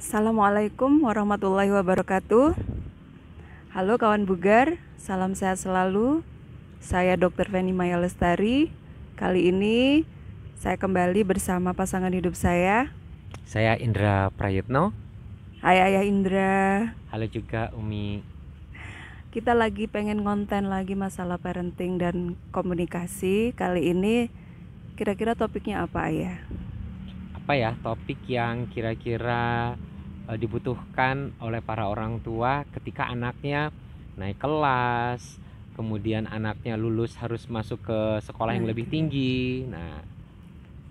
Assalamualaikum warahmatullahi wabarakatuh. Halo kawan bugar, salam sehat selalu. Saya Dr. Feni Maya Lestari. Kali ini saya kembali bersama pasangan hidup saya. Saya Indra Prayitno. Hai Ayah Indra. Halo juga Umi. Kita lagi pengen konten lagi masalah parenting dan komunikasi. Kali ini kira-kira topiknya apa Ayah? Apa ya topik yang kira-kira dibutuhkan oleh para orang tua ketika anaknya naik kelas, kemudian anaknya lulus harus masuk ke sekolah yang lebih tinggi. Nah,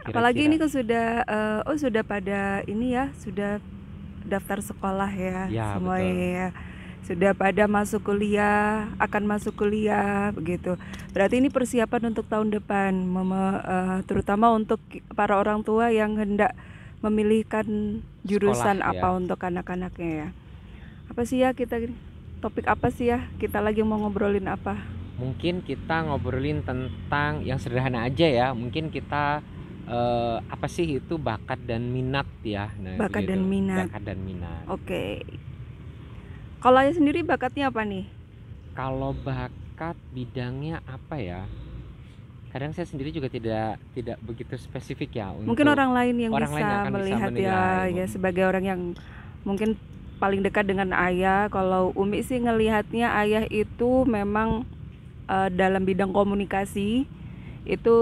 Apalagi ini kira-kira kan sudah pada ini ya, sudah daftar sekolah ya ya semuanya betul. ya. Sudah pada masuk kuliah, akan masuk kuliah begitu. Berarti ini persiapan untuk tahun depan, terutama untuk para orang tua yang hendak memilihkan Sekolah jurusan apa ya. untuk anak-anaknya ya. Apa sih ya topik apa sih ya? Kita lagi mau ngobrolin apa? Mungkin kita ngobrolin tentang yang sederhana aja ya. Mungkin kita apa sih itu bakat dan minat ya. Nah, Bakat begitu. dan minat. Bakat dan minat. Oke. Kalau Ayah sendiri bakatnya apa nih? Kalau bakat bidangnya apa ya? Kadang saya sendiri juga tidak begitu spesifik ya Mungkin untuk orang lain yang orang lain yang bisa akan bisa melihat menilai. ya sebagai orang yang mungkin paling dekat dengan ayah. Kalau Umi sih ngelihatnya ayah itu memang dalam bidang komunikasi itu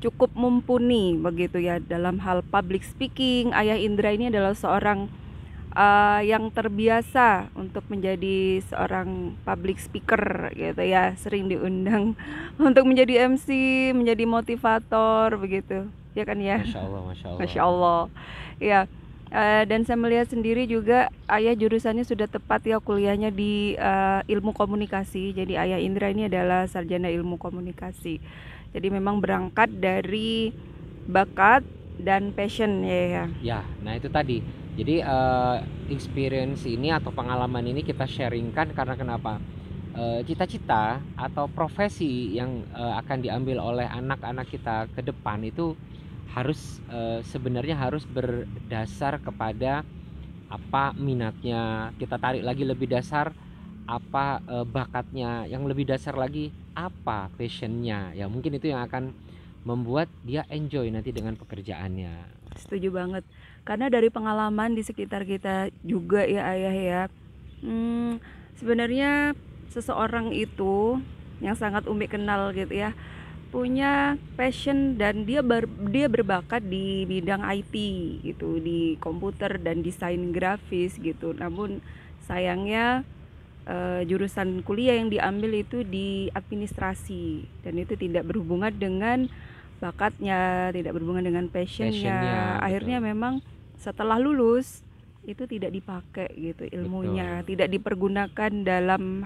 cukup mumpuni begitu ya dalam hal public speaking. Ayah Indra ini adalah seorang yang terbiasa untuk menjadi seorang public speaker gitu ya, sering diundang untuk menjadi MC, menjadi motivator begitu ya kan ya. Masya Allah, Masya Masya Allah. Allah ya. Dan saya melihat sendiri juga ayah jurusannya sudah tepat ya, kuliahnya di ilmu komunikasi. Jadi ayah Indra ini adalah sarjana ilmu komunikasi. Jadi memang berangkat dari bakat dan passion ya. Ya, nah itu tadi. Jadi experience ini atau pengalaman ini kita sharingkan karena kenapa? Cita-cita atau profesi yang akan diambil oleh anak-anak kita ke depan itu harus sebenarnya harus berdasar kepada apa minatnya. Kita tarik lagi lebih dasar apa bakatnya, yang lebih dasar lagi apa passionnya. Ya mungkin itu yang akan membuat dia enjoy nanti dengan pekerjaannya. Setuju banget. Karena dari pengalaman di sekitar kita juga ya ayah ya. Sebenarnya seseorang itu yang sangat Umi kenal gitu ya, punya passion dan dia berbakat di bidang IT gitu, di komputer dan desain grafis gitu. Namun sayangnya jurusan kuliah yang diambil itu di administrasi dan itu tidak berhubungan dengan bakatnya, tidak berhubungan dengan passionnya. Passionnya Akhirnya betul. memang setelah lulus itu tidak dipakai gitu ilmunya, Betul. tidak dipergunakan dalam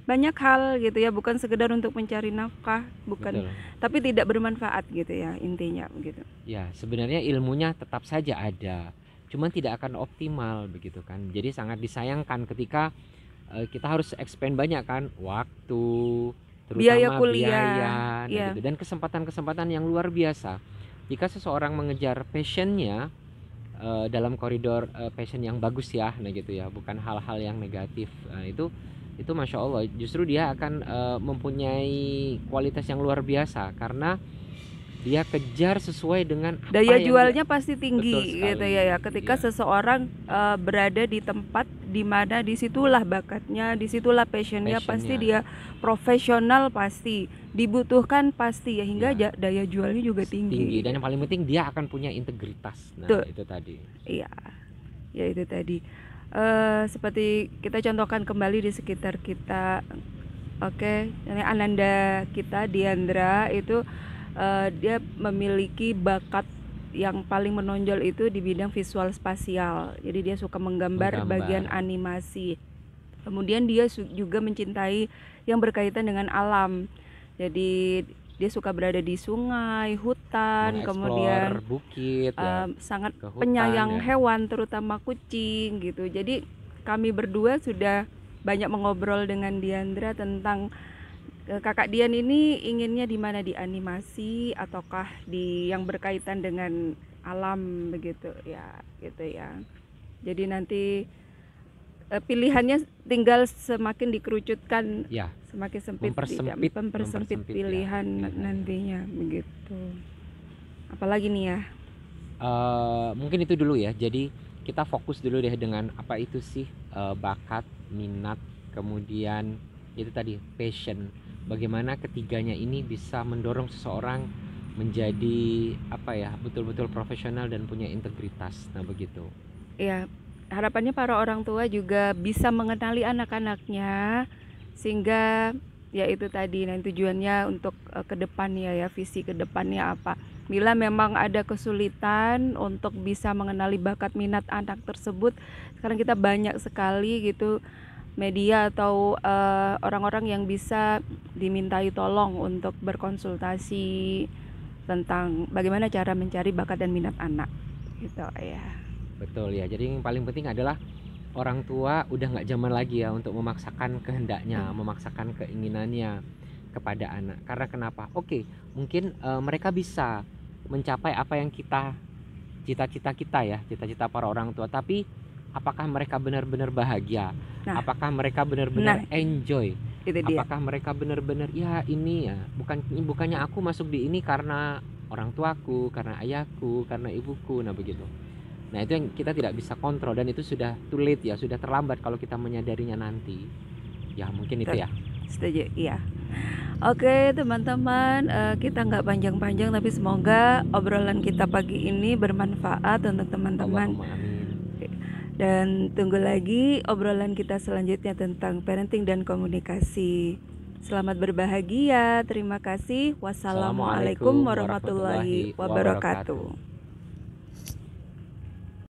banyak hal gitu ya, bukan sekedar untuk mencari nafkah, bukan, Betul. tapi tidak bermanfaat gitu ya intinya begitu. Ya, sebenarnya ilmunya tetap saja ada, cuman tidak akan optimal begitu kan. Jadi sangat disayangkan ketika kita harus expend banyak kan waktu, Biaya terutama kuliah, biaya, nah ya gitu, dan kesempatan-kesempatan yang luar biasa. Jika seseorang mengejar passionnya dalam koridor passion yang bagus ya, nah gitu ya, bukan hal-hal yang negatif. Nah, itu Masya Allah, justru dia akan mempunyai kualitas yang luar biasa karena dia kejar sesuai dengan apa daya yang dia. jualnya pasti Betul tinggi gitu sekali ya ketika ya. seseorang berada di tempat di mana disitulah bakatnya, disitulah passionnya, pasti Passionnya dia profesional, pasti dibutuhkan pasti ya, hingga ya daya jualnya juga tinggi, tinggi dan yang gitu. paling penting dia akan punya integritas. Nah Tuh, itu tadi. iya, ya itu tadi. Seperti kita contohkan kembali di sekitar kita. Oke, ini Ananda kita Diandra itu dia memiliki bakat yang paling menonjol itu di bidang visual spasial. Jadi dia suka menggambar bagian Menggambar. animasi. Kemudian dia juga mencintai yang berkaitan dengan alam. Jadi dia suka berada di sungai, hutan, kemudian Mengeksplor bukit ya, sangat ke hutan penyayang ya. hewan, terutama kucing gitu. Jadi kami berdua sudah banyak mengobrol dengan Diandra tentang kakak Dian ini inginnya di mana, di animasi ataukah di yang berkaitan dengan alam begitu ya, gitu ya. Jadi nanti pilihannya tinggal semakin dikerucutkan, Ya, semakin sempit, mempersempit pilihan nantinya begitu. Apalagi nih ya? Mungkin itu dulu ya. Jadi kita fokus dulu deh dengan apa itu sih bakat, minat, kemudian itu tadi passion. Bagaimana ketiganya ini bisa mendorong seseorang menjadi apa ya, betul-betul profesional dan punya integritas. Nah, begitu. Ya, harapannya para orang tua juga bisa mengenali anak-anaknya, sehingga ya itu tadi, nah tujuannya untuk ke depannya ya, visi ke depannya apa. Bila memang ada kesulitan untuk bisa mengenali bakat minat anak tersebut, sekarang kita banyak sekali gitu media atau orang-orang yang bisa dimintai tolong untuk berkonsultasi tentang bagaimana cara mencari bakat dan minat anak gitu ya. Betul ya. Jadi yang paling penting adalah orang tua udah nggak zaman lagi ya untuk memaksakan kehendaknya, memaksakan keinginannya kepada anak. Karena kenapa? Oke, mungkin mereka bisa mencapai apa yang cita-cita kita ya, cita-cita para orang tua. Tapi apakah mereka benar-benar bahagia? Apakah mereka benar-benar enjoy? Itu dia. Apakah mereka benar-benar ya ini ya, bukannya aku masuk di ini karena orang tuaku, karena ayahku, karena ibuku, nah begitu. Nah, itu yang kita tidak bisa kontrol dan itu sudah too late ya, sudah terlambat kalau kita menyadarinya nanti. Ya, mungkin itu ya. Setuju, iya. Oke teman-teman, kita nggak panjang-panjang tapi semoga obrolan kita pagi ini bermanfaat untuk teman-teman. Allahumma amin. Dan tunggu lagi obrolan kita selanjutnya tentang parenting dan komunikasi. Selamat berbahagia, terima kasih. Wassalamualaikum warahmatullahi wabarakatuh.